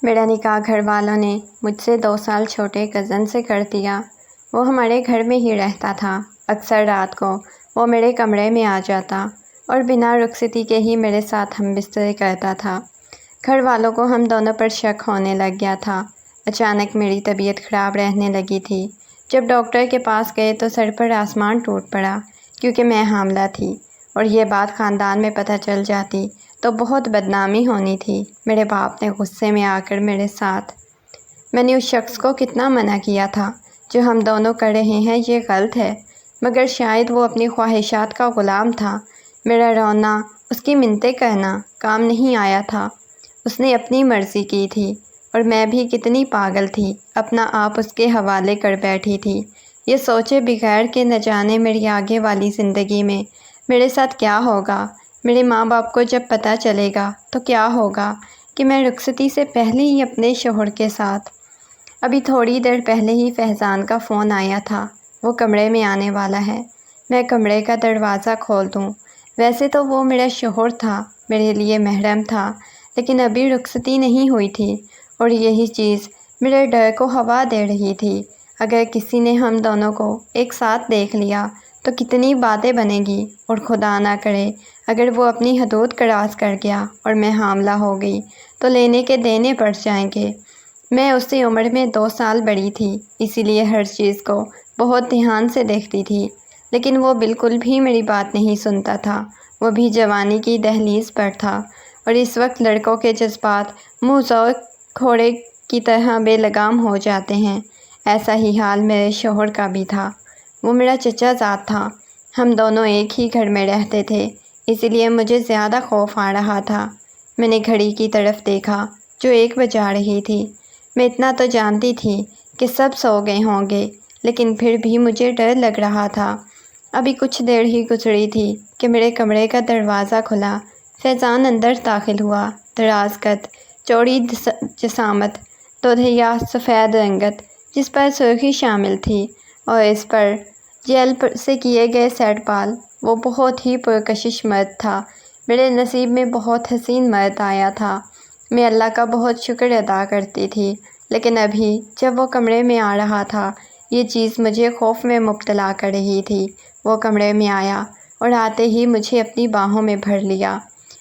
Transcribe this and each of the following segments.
میرا نکاح گھر والوں نے مجھ سے 2 سال چھوٹے کزن سے کر دیا۔ وہ ہمارے گھر میں ہی رہتا تھا۔ اکثر رات کو وہ میرے کمرے میں آ جاتا اور بنا رخصتی کے ہی میرے ساتھ ہم بستر کرتا تھا۔ گھر والوں کو ہم دونوں پر شک ہونے لگ گیا تھا۔ اچانک میری طبیعت خراب رہنے لگی تھی۔ جب ڈاکٹر کے پاس گئے تو سر پر آسمان ٹوٹ پڑا، کیونکہ میں حاملہ تھی اور یہ بات خاندان میں پتہ چل جاتی تو بہت بدنامی ہونی تھی۔ میرے باپ نے غصے میں آ کر میرے ساتھ میں نے اس شخص کو کتنا منع کیا تھا، جو ہم دونوں کر رہے ہیں یہ غلط ہے، مگر شاید وہ اپنی خواہشات کا غلام تھا۔ میرا رونا، اس کی منتیں کرنا کام نہیں آیا تھا۔ اس نے اپنی مرضی کی تھی اور میں بھی کتنی پاگل تھی، اپنا آپ اس کے حوالے کر بیٹھی تھی، یہ سوچے بغیر کہ نہ جانے میری آگے والی زندگی میں میرے ساتھ کیا ہوگا۔ میرے ماں باپ کو جب پتہ چلے گا تو کیا ہوگا کہ میں رخصتی سے پہلے ہی اپنے شوہر کے ساتھ۔ ابھی تھوڑی دیر پہلے ہی فیضان کا فون آیا تھا، وہ کمرے میں آنے والا ہے۔ میں کمرے کا دروازہ کھول دوں۔ ویسے تو وہ میرا شوہر تھا، میرے لیے محرم تھا، لیکن ابھی رخصتی نہیں ہوئی تھی اور یہی چیز میرے ڈر کو ہوا دے رہی تھی۔ اگر کسی نے ہم دونوں کو ایک ساتھ دیکھ لیا تو کتنی باتیں بنے گی، اور خدا نہ کرے اگر وہ اپنی حدود کراس کر گیا اور میں حاملہ ہو گئی تو لینے کے دینے پڑ جائیں گے۔ میں اس سے عمر میں 2 سال بڑی تھی، اسی لیے ہر چیز کو بہت دھیان سے دیکھتی تھی، لیکن وہ بالکل بھی میری بات نہیں سنتا تھا۔ وہ بھی جوانی کی دہلیز پر تھا اور اس وقت لڑکوں کے جذبات منہ زور گھوڑے کی طرح بے لگام ہو جاتے ہیں۔ ایسا ہی حال میرے شوہر کا بھی تھا۔ وہ میرا چچا زاد تھا، ہم دونوں ایک ہی گھر میں رہتے تھے، اسی لیے مجھے زیادہ خوف آ رہا تھا۔ میں نے گھڑی کی طرف دیکھا جو 1 بجا رہی تھی۔ میں اتنا تو جانتی تھی کہ سب سو گئے ہوں گے، لیکن پھر بھی مجھے ڈر لگ رہا تھا۔ ابھی کچھ دیر ہی گزری تھی کہ میرے کمرے کا دروازہ کھلا۔ فیضان اندر داخل ہوا، دراز قد، چوڑی جسامت، دودھیا سفید رنگت جس پر سرخی شامل تھی، اور اس پر جیل سے کیے گئے سیٹ بال۔ وہ بہت ہی پرکشش مرد تھا۔ میرے نصیب میں بہت حسین مرد آیا تھا۔ میں اللہ کا بہت شکر ادا کرتی تھی، لیکن ابھی جب وہ کمرے میں آ رہا تھا یہ چیز مجھے خوف میں مبتلا کر رہی تھی۔ وہ کمرے میں آیا اور آتے ہی مجھے اپنی باہوں میں بھر لیا۔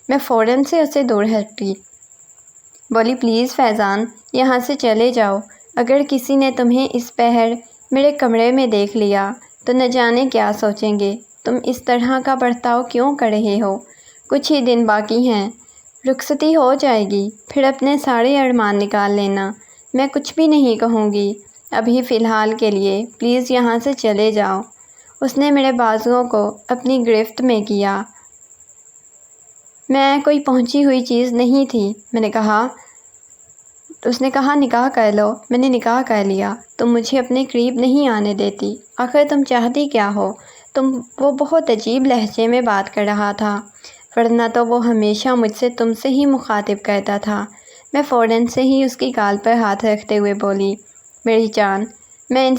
میں فوراً سے اسے دور ہٹی، بولی پلیز فیضان یہاں سے چلے جاؤ، اگر کسی نے تمہیں اس پہر میرے کمرے میں دیکھ لیا تو نہ جانے کیا سوچیں گے۔ تم اس طرح کا برتاؤ کیوں کر رہے ہو؟ کچھ ہی دن باقی ہیں، رخصتی ہو جائے گی، پھر اپنے سارے ارمان نکال لینا، میں کچھ بھی نہیں کہوں گی، ابھی فی الحال کے لیے پلیز یہاں سے چلے جاؤ۔ اس نے میرے بازوؤں کو اپنی گرفت میں کیا۔ میں کوئی پہنچی ہوئی چیز نہیں تھی۔ اس نے کہا نکاح کر لو۔ میں نے نکاح کر لیا۔ تم مجھے اپنے قریب نہیں آنے دیتی، آخر تم چاہتی کیا ہو؟ وہ بہت عجیب لہجے میں بات کر رہا تھا، ورنہ تو وہ ہمیشہ مجھ سے تم سے ہی مخاطب کرتا تھا۔ میں فوراً سے ہی اس کی گال پر ہاتھ رکھتے ہوئے بولی میری جان، میں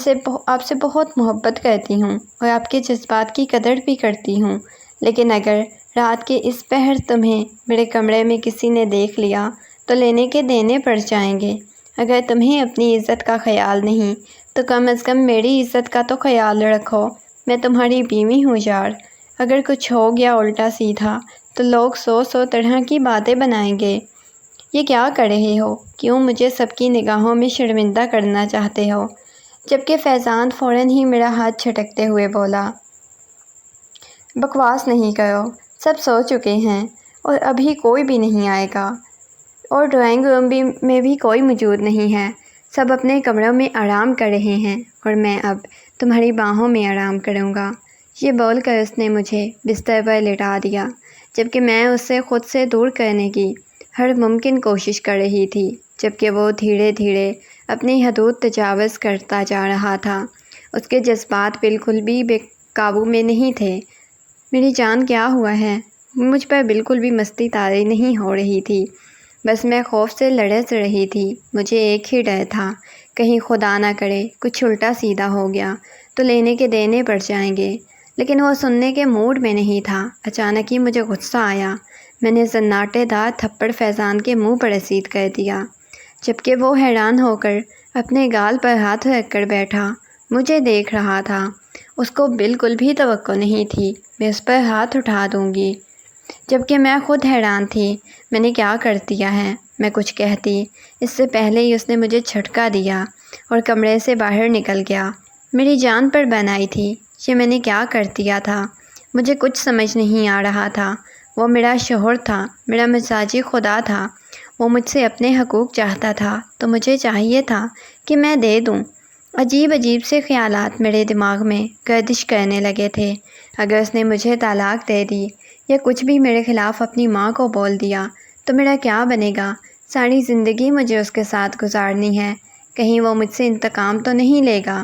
آپ سے بہت محبت کرتی ہوں اور آپ کے جذبات کی قدر بھی کرتی ہوں، لیکن اگر رات کے اس پہر تمہیں میرے کمرے میں کسی نے دیکھ لیا تو لینے کے دینے پڑ جائیں گے۔ اگر تمہیں اپنی عزت کا خیال نہیں تو کم از کم میری عزت کا تو خیال رکھو۔ میں تمہاری بیوی ہوں یار، اگر کچھ ہو گیا الٹا سیدھا تو لوگ 100 طرح کی باتیں بنائیں گے۔ یہ کیا کر رہے ہو؟ کیوں مجھے سب کی نگاہوں میں شرمندہ کرنا چاہتے ہو؟ جبکہ فیضان فوراً ہی میرا ہاتھ جھٹکتے ہوئے بولا بکواس نہیں کرو، سب سو چکے ہیں اور ابھی کوئی بھی نہیں آئے گا، اور ڈرائنگ روم میں بھی کوئی موجود نہیں ہے، سب اپنے کمروں میں آرام کر رہے ہیں اور میں اب تمہاری باہوں میں آرام کروں گا۔ یہ بول کر اس نے مجھے بستر پر لٹا دیا، جبکہ میں اسے خود سے دور کرنے کی ہر ممکن کوشش کر رہی تھی، جبکہ وہ دھیرے دھیرے اپنی حدود تجاوز کرتا جا رہا تھا۔ اس کے جذبات بالکل بھی بے قابو میں نہیں تھے۔ میری جان کیا ہوا ہے؟ مجھ پر بالکل بھی مستی طاری نہیں ہو رہی تھی، بس میں خوف سے لرز رہی تھی۔ مجھے ایک ہی ڈر تھا، کہیں خدا نہ کرے کچھ الٹا سیدھا ہو گیا تو لینے کے دینے پڑ جائیں گے، لیکن وہ سننے کے موڈ میں نہیں تھا۔ اچانک ہی مجھے غصہ آیا، میں نے زناٹے دار تھپڑ فیضان کے منہ پر رسید کر دیا۔ جبکہ وہ حیران ہو کر اپنے گال پر ہاتھ رکھ کر بیٹھا مجھے دیکھ رہا تھا۔ اس کو بالکل بھی توقع نہیں تھی میں اس پر ہاتھ اٹھا دوں گی، جبکہ میں خود حیران تھی میں نے کیا کر دیا ہے۔ میں کچھ کہتی اس سے پہلے ہی اس نے مجھے جھٹکا دیا اور کمرے سے باہر نکل گیا۔ میری جان پر بن آئی تھی یہ میں نے کیا کر دیا تھا۔ مجھے کچھ سمجھ نہیں آ رہا تھا۔ وہ میرا شوہر تھا، میرا مزاجی خدا تھا، وہ مجھ سے اپنے حقوق چاہتا تھا تو مجھے چاہیے تھا کہ میں دے دوں۔ عجیب عجیب سے خیالات میرے دماغ میں گردش کرنے لگے تھے۔ اگر اس نے مجھے طلاق دے دی یا کچھ بھی میرے خلاف اپنی ماں کو بول دیا تو میرا کیا بنے گا؟ ساری زندگی مجھے اس کے ساتھ گزارنی ہے، کہیں وہ مجھ سے انتقام تو نہیں لے گا؟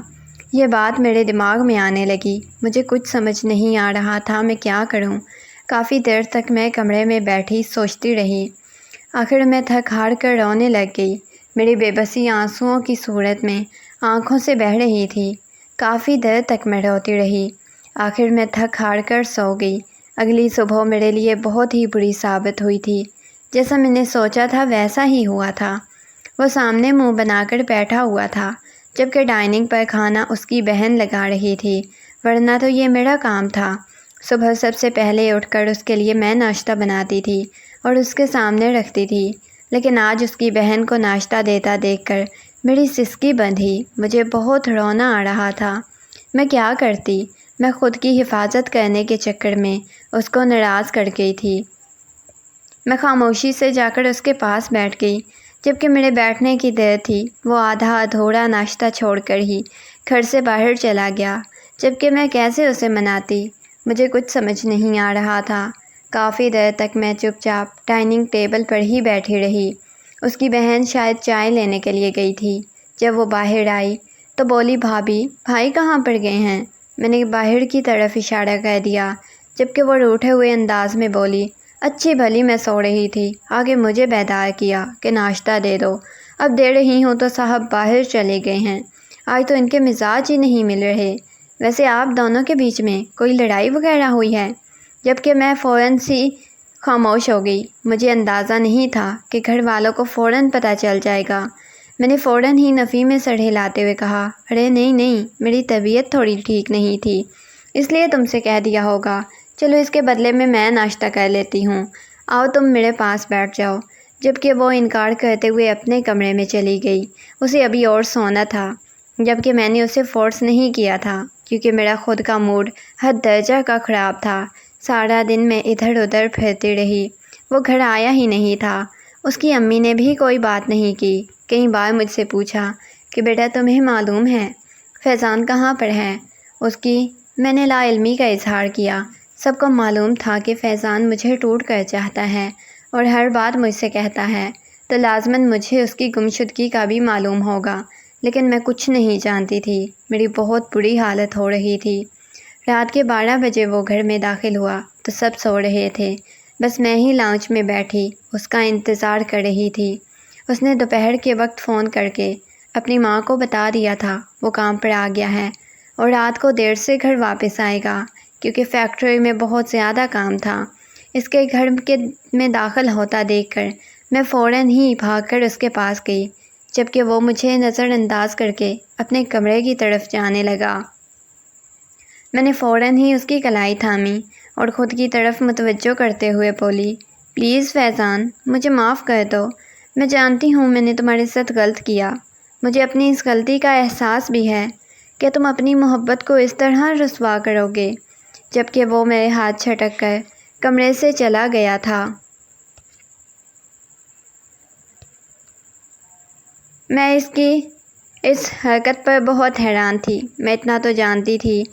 یہ بات میرے دماغ میں آنے لگی۔ مجھے کچھ سمجھ نہیں آ رہا تھا میں کیا کروں۔ کافی دیر تک میں کمرے میں بیٹھی سوچتی رہی۔ آخر میں تھک ہار کر رونے لگ گئی۔ میری بے بسی آنسوؤں کی صورت میں آنکھوں سے بہہ رہی تھی۔ کافی دیر تک میں روتی رہی۔ آخر میں تھک ہار کر سو گئی۔ اگلی صبح میرے لیے بہت ہی بری ثابت ہوئی تھی۔ جیسا میں نے سوچا تھا ویسا ہی ہوا تھا۔ وہ سامنے منہ بنا کر بیٹھا ہوا تھا، جبکہ ڈائننگ پر کھانا اس کی بہن لگا رہی تھی، ورنہ تو یہ میرا کام تھا۔ صبح سب سے پہلے اٹھ کر اس کے لیے میں ناشتہ بناتی تھی اور اس کے سامنے رکھتی تھی، لیکن آج اس کی بہن کو ناشتہ دیتا دیکھ کر میری سسکی بندھی۔ مجھے بہت رونا آ رہا تھا۔ میں کیا کرتی؟ میں خود کی حفاظت کرنے کے چکر میں اس کو ناراض کر گئی تھی۔ میں خاموشی سے جا کر اس کے پاس بیٹھ گئی۔ جبکہ میرے بیٹھنے کی دیر تھی وہ آدھا ادھورا ناشتہ چھوڑ کر ہی گھر سے باہر چلا گیا، جبکہ میں کیسے اسے مناتی؟ مجھے کچھ سمجھ نہیں آ رہا تھا۔ کافی دیر تک میں چپ چاپ ڈائننگ ٹیبل پر ہی بیٹھی رہی۔ اس کی بہن شاید چائے لینے کے لیے گئی تھی۔ جب وہ باہر آئی تو بولی، بھابھی بھائی کہاں پر گئے ہیں؟ میں نے باہر کی طرف اشارہ کر دیا، جبکہ وہ روٹھے ہوئے انداز میں بولی، اچھی بھلی میں سو رہی تھی، آگے مجھے بیدار کیا کہ ناشتہ دے دو، اب دے رہی ہوں تو صاحب باہر چلے گئے ہیں۔ آج تو ان کے مزاج ہی نہیں مل رہے۔ ویسے آپ دونوں کے بیچ میں کوئی لڑائی وغیرہ ہوئی ہے؟ جبکہ میں فوراً سی خاموش ہو گئی۔ مجھے اندازہ نہیں تھا کہ گھر والوں کو فوراً پتہ چل جائے گا۔ میں نے فوراً ہی نفی میں سر ہلاتے ہوئے کہا، ارے نہیں، میری طبیعت تھوڑی ٹھیک نہیں تھی، اس لیے تم سے کہہ دیا ہوگا۔ چلو اس کے بدلے میں ناشتہ کر لیتی ہوں، آؤ تم میرے پاس بیٹھ جاؤ۔ جبکہ وہ انکار کرتے ہوئے اپنے کمرے میں چلی گئی۔ اسے ابھی اور سونا تھا، جبکہ میں نے اسے فورس نہیں کیا تھا، کیونکہ میرا خود کا موڈ حد درجہ کا خراب تھا۔ سارا دن میں ادھر ادھر پھرتی رہی۔ وہ گھر آیا ہی نہیں تھا۔ اس کی امی نے بھی کوئی بات نہیں کی۔ کئی بار مجھ سے پوچھا کہ بیٹا تمہیں معلوم ہے فیضان کہاں پر ہے؟ میں نے لا علمی کا اظہار کیا۔ سب کو معلوم تھا کہ فیضان مجھے ٹوٹ کر چاہتا ہے اور ہر بات مجھ سے کہتا ہے، تو لازماً مجھے اس کی گمشدگی کا بھی معلوم ہوگا، لیکن میں کچھ نہیں جانتی تھی۔ میری بہت بری حالت ہو رہی تھی۔ رات کے 12 بجے وہ گھر میں داخل ہوا تو سب سو رہے تھے، بس میں ہی لاؤنج میں بیٹھی اس کا انتظار کر رہی تھی۔ اس نے دوپہر کے وقت فون کر کے اپنی ماں کو بتا دیا تھا وہ کام پر آ گیا ہے اور رات کو دیر سے گھر واپس آئے گا، کیونکہ فیکٹری میں بہت زیادہ کام تھا۔ اس کے گھر میں داخل ہوتا دیکھ کر میں فوراً ہی بھاگ کر اس کے پاس گئی، جبکہ وہ مجھے نظر انداز کر کے اپنے کمرے کی طرف جانے لگا۔ میں نے فوراً ہی اس کی کلائی تھامی اور خود کی طرف متوجہ کرتے ہوئے بولی، پلیز فیضان مجھے معاف کر دو، میں جانتی ہوں میں نے تمہارے ساتھ غلط کیا، مجھے اپنی اس غلطی کا احساس بھی ہے کہ تم اپنی محبت کو اس طرح رسوا کرو گے۔ جبکہ وہ میرے ہاتھ جھٹک کر کمرے سے چلا گیا تھا۔ میں اس کی اس حرکت پر بہت حیران تھی۔ میں اتنا تو جانتی تھی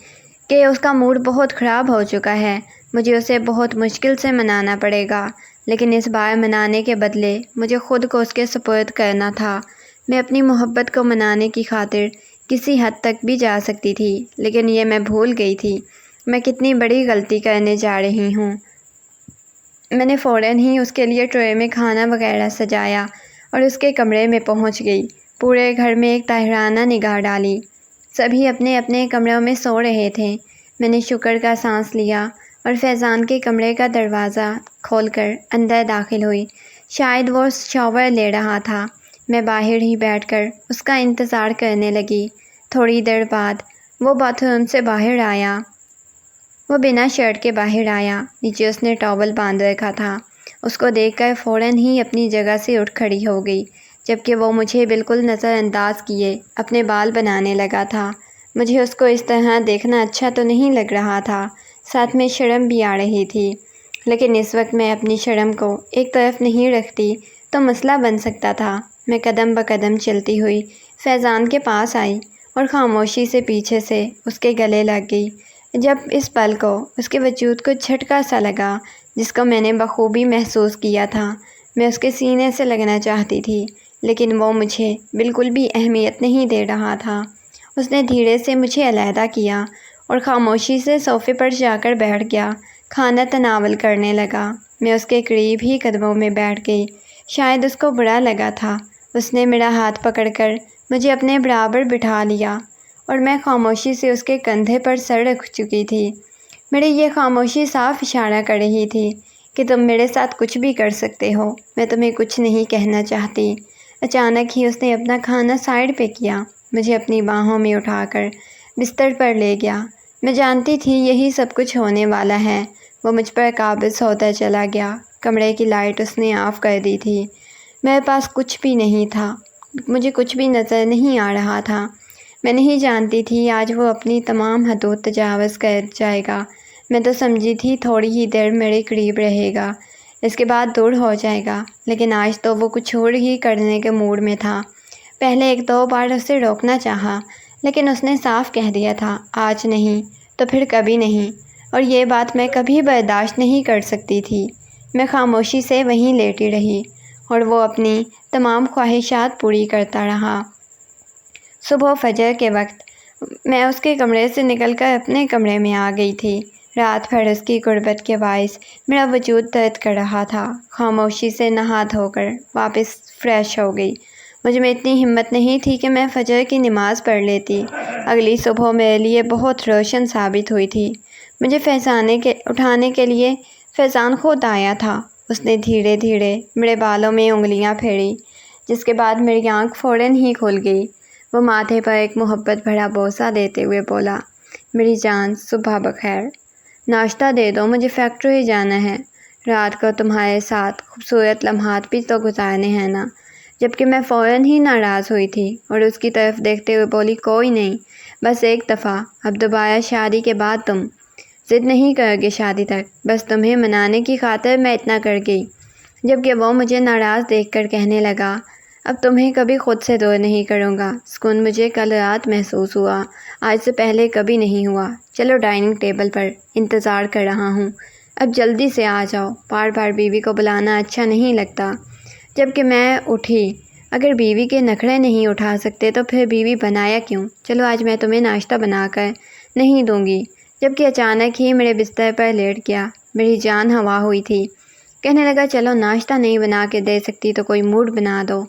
کہ اس کا موڈ بہت خراب ہو چکا ہے، مجھے اسے بہت مشکل سے منانا پڑے گا، لیکن اس بار منانے کے بدلے مجھے خود کو اس کے سپرد کرنا تھا۔ میں اپنی محبت کو منانے کی خاطر کسی حد تک بھی جا سکتی تھی، لیکن یہ میں بھول گئی تھی میں کتنی بڑی غلطی کرنے جا رہی ہوں۔ میں نے فوراً ہی اس کے لیے ٹرے میں کھانا وغیرہ سجایا اور اس کے کمرے میں پہنچ گئی۔ پورے گھر میں ایک طاہرانہ نگاہ ڈالی۔ سبھی اپنے اپنے کمروں میں سو رہے تھے۔ میں نے شکر کا سانس لیا اور فیضان کے کمرے کا دروازہ کھول کر اندر داخل ہوئی۔ شاید وہ شاور لے رہا تھا۔ میں باہر ہی بیٹھ کر اس کا انتظار کرنے لگی۔ تھوڑی دیر بعد وہ باتھ روم سے باہر آیا۔ وہ بنا شرٹ کے باہر آیا۔ نیچے اس نے ٹاول باندھ رکھا تھا۔ اس کو دیکھ کر فوراً ہی اپنی جگہ سے اٹھ کھڑی ہو گئی، جبکہ وہ مجھے بالکل نظر انداز کیے اپنے بال بنانے لگا تھا۔ مجھے اس کو اس طرح دیکھنا اچھا تو نہیں لگ رہا تھا، ساتھ میں شرم بھی آ رہی تھی، لیکن اس وقت میں اپنی شرم کو ایک طرف نہیں رکھتی تو مسئلہ بن سکتا تھا۔ میں قدم بقدم چلتی ہوئی فیضان کے پاس آئی اور خاموشی سے پیچھے سے اس کے گلے لگ گئی۔ جب اس پل کو اس کے وجود کو جھٹکا سا لگا جس کو میں نے بخوبی محسوس کیا تھا، میں اس کے سینے سے لگنا چاہتی تھی، لیکن وہ مجھے بالکل بھی اہمیت نہیں دے رہا تھا۔ اس نے دھیرے سے مجھے علیحدہ کیا اور خاموشی سے صوفے پر جا کر بیٹھ گیا۔ کھانا تناول کرنے لگا۔ میں اس کے قریب ہی قدموں میں بیٹھ گئی۔ شاید اس کو برا لگا تھا۔ اس نے میرا ہاتھ پکڑ کر مجھے اپنے برابر بٹھا لیا اور میں خاموشی سے اس کے کندھے پر سر رکھ چکی تھی۔ میری یہ خاموشی صاف اشارہ کر رہی تھی کہ تم میرے ساتھ کچھ بھی کر سکتے ہو، میں تمہیں کچھ نہیں کہنا چاہتی۔ اچانک ہی اس نے اپنا کھانا سائڈ پہ کیا، مجھے اپنی باہوں میں اٹھا کر بستر پر لے گیا۔ میں جانتی تھی یہی سب کچھ ہونے والا ہے۔ وہ مجھ پر قابض ہوتا چلا گیا۔ کمرے کی لائٹ اس نے آف کر دی تھی۔ میرے پاس کچھ بھی نہیں تھا، مجھے کچھ بھی نظر نہیں آ رہا تھا۔ میں نہیں جانتی تھی آج وہ اپنی تمام حدود تجاوز کر جائے گا۔ میں تو سمجھی تھی تھوڑی ہی دیر میرے قریب رہے گا، اس کے بعد دور ہو جائے گا، لیکن آج تو وہ کچھ اور ہی کرنے کے موڈ میں تھا۔ پہلے ایک دو بار اسے روکنا چاہا، لیکن اس نے صاف کہہ دیا تھا آج نہیں تو پھر کبھی نہیں، اور یہ بات میں کبھی برداشت نہیں کر سکتی تھی۔ میں خاموشی سے وہیں لیٹی رہی اور وہ اپنی تمام خواہشات پوری کرتا رہا۔ صبح فجر کے وقت میں اس کے کمرے سے نکل کر اپنے کمرے میں آ گئی تھی۔ رات بھر اس کی غربت کے باعث میرا وجود درد کر رہا تھا۔ خاموشی سے نہا دھو کر واپس فریش ہو گئی۔ مجھ میں اتنی ہمت نہیں تھی کہ میں فجر کی نماز پڑھ لیتی۔ اگلی صبح میرے لیے بہت روشن ثابت ہوئی تھی۔ مجھے اٹھانے کے لیے فیضان خود آیا تھا۔ اس نے دھیرے دھیرے میرے بالوں میں انگلیاں پھیری، جس کے بعد میری آنکھ فوراً ہی کھل گئی۔ وہ ماتھے پر ایک محبت بھرا بوسہ دیتے ہوئے بولا، میری جان صبح بخیر، ناشتہ دے دو، مجھے فیکٹری جانا ہے، رات کو تمہارے ساتھ خوبصورت لمحات بھی تو گزارنے ہیں نا۔ جبکہ میں فوراً ہی ناراض ہوئی تھی اور اس کی طرف دیکھتے ہوئے بولی، کوئی نہیں، بس ایک دفعہ، اب دوبارہ شادی کے بعد تم ضد نہیں کرو گے شادی تک، بس تمہیں منانے کی خاطر میں اتنا کر گئی۔ جبکہ وہ مجھے ناراض دیکھ کر کہنے لگا، اب تمہیں کبھی خود سے دور نہیں کروں گا۔ سکون مجھے کل رات محسوس ہوا، آج سے پہلے کبھی نہیں ہوا۔ چلو ڈائننگ ٹیبل پر، انتظار کر رہا ہوں، اب جلدی سے آ جاؤ، بار بار بیوی کو بلانا اچھا نہیں لگتا۔ جبکہ میں اٹھی، اگر بیوی کے نخرے نہیں اٹھا سکتے تو پھر بیوی بنایا کیوں؟ چلو آج میں تمہیں ناشتہ بنا کر نہیں دوں گی۔ جبکہ اچانک ہی میرے بستر پر لیٹ گیا۔ میری جان ہوا ہوئی تھی۔ کہنے لگا، چلو ناشتہ نہیں بنا کے دے سکتی تو کوئی موڈ بنا دو۔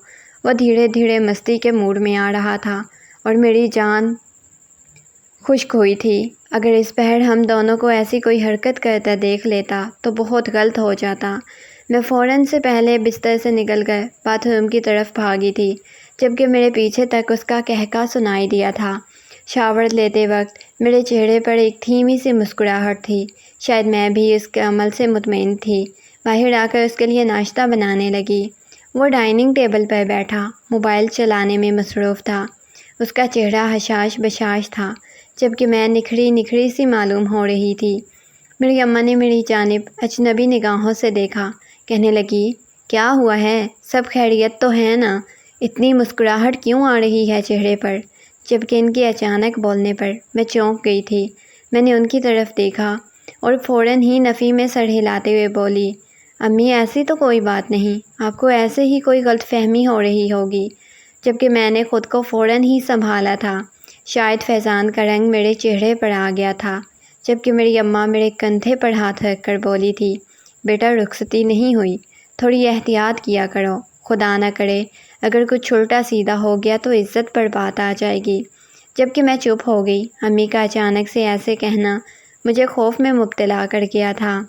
وہ دھیرے دھیرے مستی کے موڈ میں آ رہا تھا اور میری جان خشک ہوئی تھی۔ اگر اس پہر ہم دونوں کو ایسی کوئی حرکت کرتا دیکھ لیتا تو بہت غلط ہو جاتا۔ میں فوراً سے پہلے بستر سے نکل کر باتھ روم کی طرف بھاگی تھی، جبکہ میرے پیچھے تک اس کا قہقہ سنائی دیا تھا۔ شاور لیتے وقت میرے چہرے پر ایک دھیمی سی مسکراہٹ تھی، شاید میں بھی اس کے عمل سے مطمئن تھی۔ باہر آ کر اس کے لیے ناشتہ بنانے لگی۔ وہ ڈائننگ ٹیبل پر بیٹھا موبائل چلانے میں مصروف تھا۔ اس کا چہرہ حشاش بشاش تھا، جبکہ میں نکھری نکھری سی معلوم ہو رہی تھی۔ میری اماں نے میری جانب اجنبی نگاہوں سے دیکھا، کہنے لگی، کیا ہوا ہے، سب خیریت تو ہے نا؟ اتنی مسکراہٹ کیوں آ رہی ہے چہرے پر؟ جبکہ ان کے اچانک بولنے پر میں چونک گئی تھی۔ میں نے ان کی طرف دیکھا اور فوراً ہی نفی میں سر ہلاتے ہوئے بولی، امی ایسی تو کوئی بات نہیں، آپ کو ایسے ہی کوئی غلط فہمی ہو رہی ہوگی۔ جبکہ میں نے خود کو فوراً ہی سنبھالا تھا۔ شاید فیضان کا رنگ میرے چہرے پر آ گیا تھا، جبکہ میری اماں میرے کندھے پر ہاتھ رکھ کر بولی تھی، بیٹا رخصتی نہیں ہوئی، تھوڑی احتیاط کیا کرو، خدا نہ کرے اگر کچھ الٹا سیدھا ہو گیا تو عزت پر بات آ جائے گی۔ جبکہ میں چپ ہو گئی۔ امی کا اچانک سے ایسے کہنا مجھے خوف میں مبتلا کر گیا تھا۔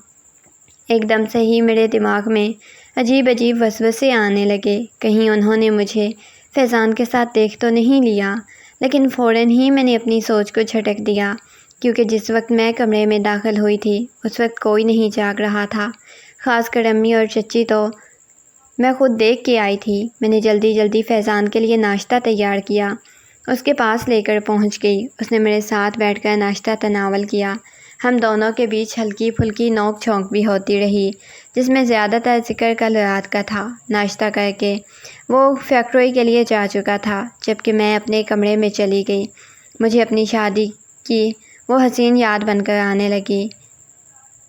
ایک دم سے ہی میرے دماغ میں عجیب عجیب وسوسے آنے لگے، کہیں انہوں نے مجھے فیضان کے ساتھ دیکھ تو نہیں لیا، لیکن فوراً ہی میں نے اپنی سوچ کو جھٹک دیا، کیونکہ جس وقت میں کمرے میں داخل ہوئی تھی اس وقت کوئی نہیں جاگ رہا تھا، خاص کر امی اور چچی تو میں خود دیکھ کے آئی تھی۔ میں نے جلدی جلدی فیضان کے لیے ناشتہ تیار کیا، اس کے پاس لے کر پہنچ گئی۔ اس نے میرے ساتھ بیٹھ کر ناشتہ تناول کیا۔ ہم دونوں کے بیچ ہلکی پھلکی نوک جھونک بھی ہوتی رہی، جس میں زیادہ تر ذکر کل رات کا تھا۔ ناشتہ کر کے وہ فیکٹری کے لیے جا چکا تھا، جبکہ میں اپنے کمرے میں چلی گئی۔ مجھے اپنی شادی کی وہ حسین یاد بن کر آنے لگی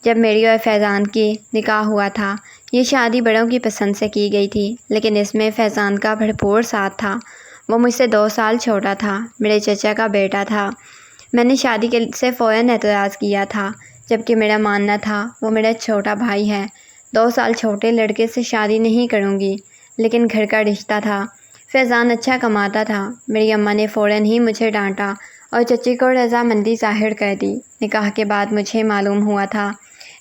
جب میری اور فیضان کی نکاح ہوا تھا۔ یہ شادی بڑوں کی پسند سے کی گئی تھی، لیکن اس میں فیضان کا بھرپور ساتھ تھا۔ وہ مجھ سے 2 سال چھوٹا تھا، میرے چچا کا بیٹا تھا۔ میں نے شادی سے فوراً اعتراض کیا تھا، جبکہ میرا ماننا تھا وہ میرا چھوٹا بھائی ہے، 2 سال چھوٹے لڑکے سے شادی نہیں کروں گی، لیکن گھر کا رشتہ تھا۔ فیضان اچھا کماتا تھا۔ میری اماں نے فوراً ہی مجھے ڈانٹا اور چچی کو رضامندی ظاہر کر دی۔ نکاح کے بعد مجھے معلوم ہوا تھا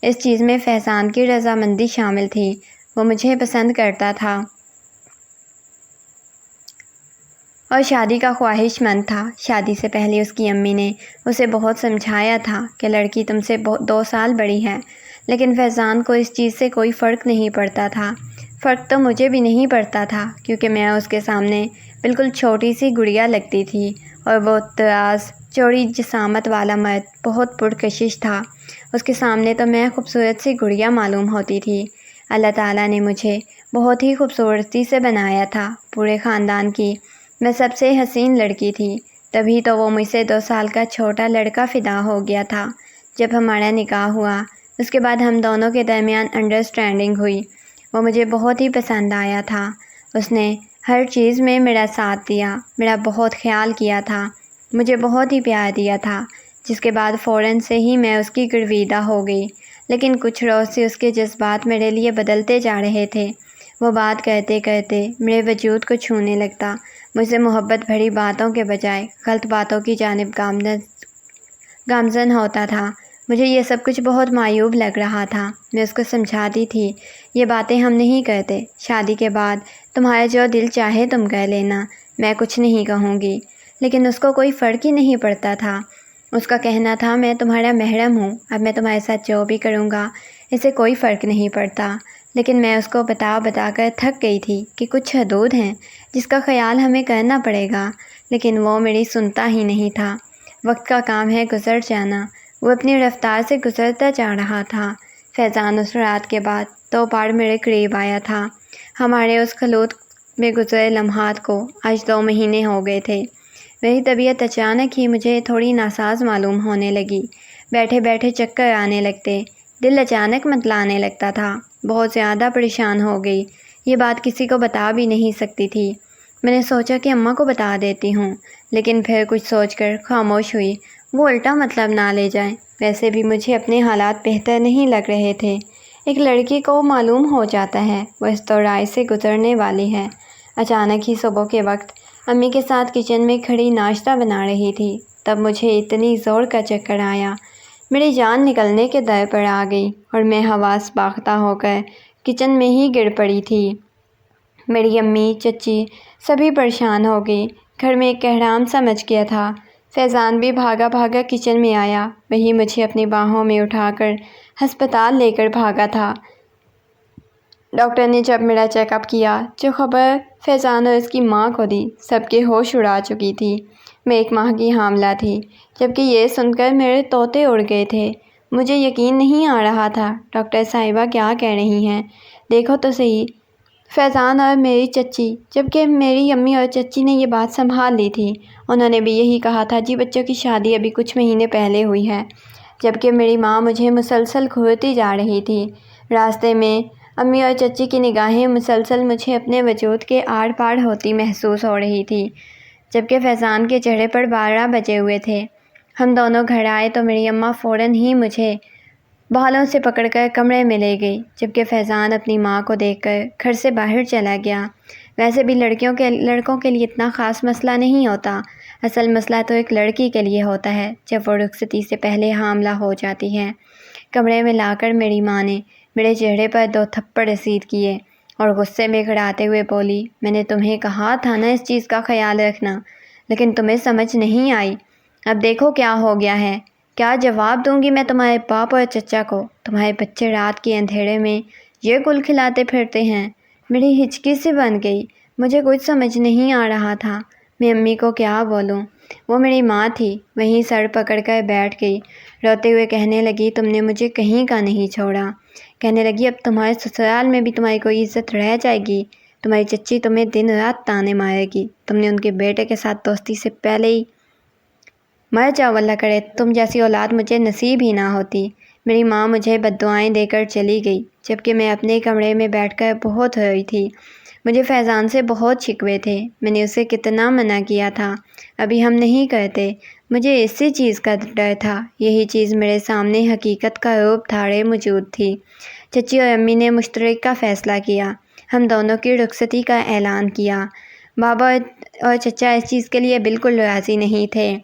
اس چیز میں فیضان کی رضامندی شامل تھی، وہ مجھے پسند کرتا تھا اور شادی کا خواہش مند تھا۔ شادی سے پہلے اس کی امی نے اسے بہت سمجھایا تھا کہ لڑکی تم سے 2 سال بڑی ہے، لیکن فیضان کو اس چیز سے کوئی فرق نہیں پڑتا تھا۔ فرق تو مجھے بھی نہیں پڑتا تھا، کیونکہ میں اس کے سامنے بالکل چھوٹی سی گڑیا لگتی تھی، اور وہ دراز چوڑی جسامت والا مرد بہت پرکشش تھا۔ اس کے سامنے تو میں خوبصورت سی گڑیا معلوم ہوتی تھی۔ اللہ تعالیٰ نے مجھے بہت ہی خوبصورتی سے بنایا تھا۔ پورے خاندان کی میں سب سے حسین لڑکی تھی، تبھی تو وہ مجھ سے 2 سال کا چھوٹا لڑکا فدا ہو گیا تھا۔ جب ہمارا نکاح ہوا، اس کے بعد ہم دونوں کے درمیان انڈرسٹینڈنگ ہوئی۔ وہ مجھے بہت ہی پسند آیا تھا۔ اس نے ہر چیز میں میرا ساتھ دیا، میرا بہت خیال کیا تھا، مجھے بہت ہی پیار دیا تھا، جس کے بعد فوراً سے ہی میں اس کی گرویدہ ہو گئی۔ لیکن کچھ روز سے اس کے جذبات میرے لیے بدلتے جا رہے تھے۔ وہ بات کرتے کرتے میرے وجود کو چھونے لگتا، مجھ سے محبت بھری باتوں کے بجائے غلط باتوں کی جانب گامزن ہوتا تھا۔ مجھے یہ سب کچھ بہت معیوب لگ رہا تھا۔ میں اس کو سمجھاتی تھی، یہ باتیں ہم نہیں کرتے، شادی کے بعد تمہارا جو دل چاہے تم کر لینا، میں کچھ نہیں کہوں گی۔ لیکن اس کو کوئی فرق ہی نہیں پڑتا تھا۔ اس کا کہنا تھا میں تمہارا محرم ہوں، اب میں تمہارے ساتھ جو بھی کروں گا اسے کوئی فرق نہیں پڑتا۔ لیکن میں اس کو بتا کر تھک گئی تھی کہ کچھ حدود ہیں جس کا خیال ہمیں کرنا پڑے گا، لیکن وہ میری سنتا ہی نہیں تھا۔ وقت کا کام ہے گزر جانا، وہ اپنی رفتار سے گزرتا جا رہا تھا۔ فیضان اس رات کے بعد 2 بار میرے قریب آیا تھا۔ ہمارے اس خلوت میں گزرے لمحات کو آج 2 مہینے ہو گئے تھے۔ میری طبیعت اچانک ہی مجھے تھوڑی ناساز معلوم ہونے لگی۔ بیٹھے بیٹھے چکر آنے لگتے، دل اچانک متلانے لگتا تھا۔ بہت زیادہ پریشان ہو گئی، یہ بات کسی کو بتا بھی نہیں سکتی تھی۔ میں نے سوچا کہ اماں کو بتا دیتی ہوں، لیکن پھر کچھ سوچ کر خاموش ہوئی، وہ الٹا مطلب نہ لے جائیں۔ ویسے بھی مجھے اپنے حالات بہتر نہیں لگ رہے تھے۔ ایک لڑکی کو معلوم ہو جاتا ہے وہ اس دورائی سے گزرنے والی ہے۔ اچانک ہی صبح کے وقت امی کے ساتھ کچن میں کھڑی ناشتہ بنا رہی تھی، تب مجھے اتنی زور کا چکر آیا، میری جان نکلنے کے در پر آ گئی اور میں حواس باختہ ہو کر کچن میں ہی گر پڑی تھی۔ میری امی، چچی سبھی پریشان ہو گئی۔ گھر میں ایک کہرام سا مچ گیا تھا۔ فیضان بھی بھاگا بھاگا کچن میں آیا، وہی مجھے اپنی باہوں میں اٹھا کر ہسپتال لے کر بھاگا تھا۔ ڈاکٹر نے جب میرا چیک اپ کیا، جو خبر فیضان اور اس کی ماں کو دی، سب کے ہوش اڑا چکی تھی۔ میں 1 ماہ کی حاملہ تھی، جبکہ یہ سن کر میرے طوطے اڑ گئے تھے۔ مجھے یقین نہیں آ رہا تھا۔ ڈاکٹر صاحبہ کیا کہہ رہی ہیں؟ دیکھو تو صحیح، فیضان اور میری چچی، جبکہ میری امی اور چچی نے یہ بات سنبھال لی تھی، انہوں نے بھی یہی کہا تھا، جی بچوں کی شادی ابھی کچھ مہینے پہلے ہوئی ہے۔ جبکہ میری ماں مجھے مسلسل گھورتی جا رہی تھی۔ راستے میں امی اور چچی کی نگاہیں مسلسل مجھے اپنے وجود کے آر پار ہوتی محسوس ہو رہی تھی، جبکہ فیضان کے چہرے پر 12 بجے ہوئے تھے۔ ہم دونوں گھر آئے تو میری اماں فوراً ہی مجھے بالوں سے پکڑ کر کمرے میں لے گئی، جبکہ فیضان اپنی ماں کو دیکھ کر گھر سے باہر چلا گیا۔ ویسے بھی لڑکوں کے لیے اتنا خاص مسئلہ نہیں ہوتا، اصل مسئلہ تو ایک لڑکی کے لیے ہوتا ہے جب وہ رخصتی سے پہلے حاملہ ہو جاتی ہے۔ کمرے میں لا کر میری ماں نے میرے چہرے پر 2 تھپڑ رسید کیے۔ اور غصے میں گڑاتے ہوئے بولی، میں نے تمہیں کہا تھا نا اس چیز کا خیال رکھنا، لیکن تمہیں سمجھ نہیں آئی۔ اب دیکھو کیا ہو گیا ہے۔ کیا جواب دوں گی میں تمہارے باپ اور چچا کو؟ تمہارے بچے رات کے اندھیرے میں یہ گل کھلاتے پھرتے ہیں۔ میری ہچکی سی بن گئی، مجھے کچھ سمجھ نہیں آ رہا تھا، میں امی کو کیا بولوں۔ وہ میری ماں تھی، وہیں سر پکڑ کر بیٹھ گئی، روتے ہوئے کہنے لگی، تم نے مجھے کہیں کا نہیں چھوڑا۔ کہنے لگی، اب تمہارے سسرال میں بھی تمہاری کوئی عزت رہ جائے گی؟ تمہاری چچی تمہیں دن رات تانے مارے گی، تم نے ان کے بیٹے کے ساتھ دوستی سے پہلے ہی مر جاؤ، اللہ کرے تم جیسی اولاد مجھے نصیب ہی نہ ہوتی۔ میری ماں مجھے بددعائیں دے کر چلی گئی، جبکہ میں اپنے کمرے میں بیٹھ کر بہت روئی تھی۔ مجھے فیضان سے بہت شکوے تھے، میں نے اسے کتنا منع کیا تھا، ابھی ہم نہیں کرتے۔ مجھے اسی چیز کا ڈر تھا، یہی چیز میرے سامنے حقیقت کا روپ دھارے موجود تھی۔ چچی اور امی نے مشترکہ فیصلہ کیا، ہم دونوں کی رخصتی کا اعلان کیا۔ بابا اور چچا اس چیز کے لیے بالکل راضی نہیں تھے۔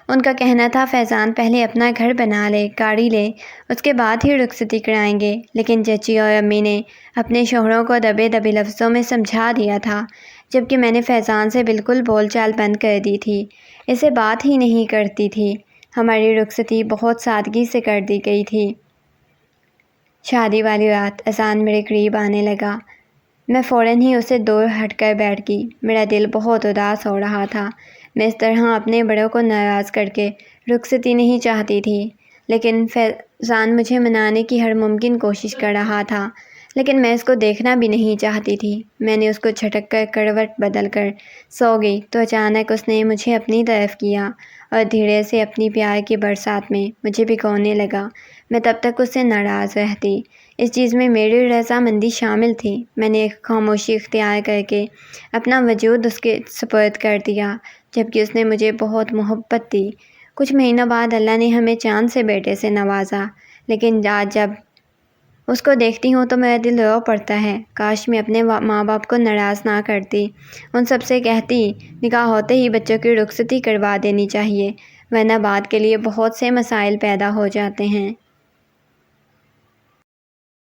ان کا کہنا تھا فیضان پہلے اپنا گھر بنا لے، گاڑی لے، اس کے بعد ہی رخصتی کرائیں گے، لیکن چچی اور امی نے اپنے شوہروں کو دبے دبے لفظوں میں سمجھا دیا تھا، جبکہ میں نے فیضان سے بالکل بول چال بند کر دی تھی، اسے بات ہی نہیں کرتی تھی۔ ہماری رخصتی بہت سادگی سے کر دی گئی تھی۔ شادی والی رات اذان میرے قریب آنے لگا، میں فوراً ہی اسے دور ہٹ کر بیٹھ گئی۔ میرا دل بہت اداس ہو رہا تھا، میں اس طرح اپنے بڑوں کو ناراض کر کے رخصتی نہیں چاہتی تھی، لیکن فیضان مجھے منانے کی ہر ممکن کوشش کر رہا تھا، لیکن میں اس کو دیکھنا بھی نہیں چاہتی تھی۔ میں نے اس کو جھٹک کر کروٹ بدل کر سو گئی تو اچانک اس نے مجھے اپنی طرف کیا اور دھیرے سے اپنی پیار کی برسات میں مجھے بھگونے لگا۔ میں تب تک اس سے ناراض رہتی، اس چیز میں میری رضامندی شامل تھی۔ میں نے ایک خاموشی اختیار کر کے اپنا وجود اس کے سپرد کر دیا، جبکہ اس نے مجھے بہت محبت دی۔ کچھ مہینوں بعد اللہ نے ہمیں چاند سے بیٹے سے نوازا، لیکن آج جب اس کو دیکھتی ہوں تو میرا دل رو پڑتا ہے۔ کاش میں اپنے ماں باپ کو ناراض نہ کرتی، ان سب سے کہتی نکاح ہوتے ہی بچوں کی رخصتی کروا دینی چاہیے، ورنہ بعد کے لیے بہت سے مسائل پیدا ہو جاتے ہیں۔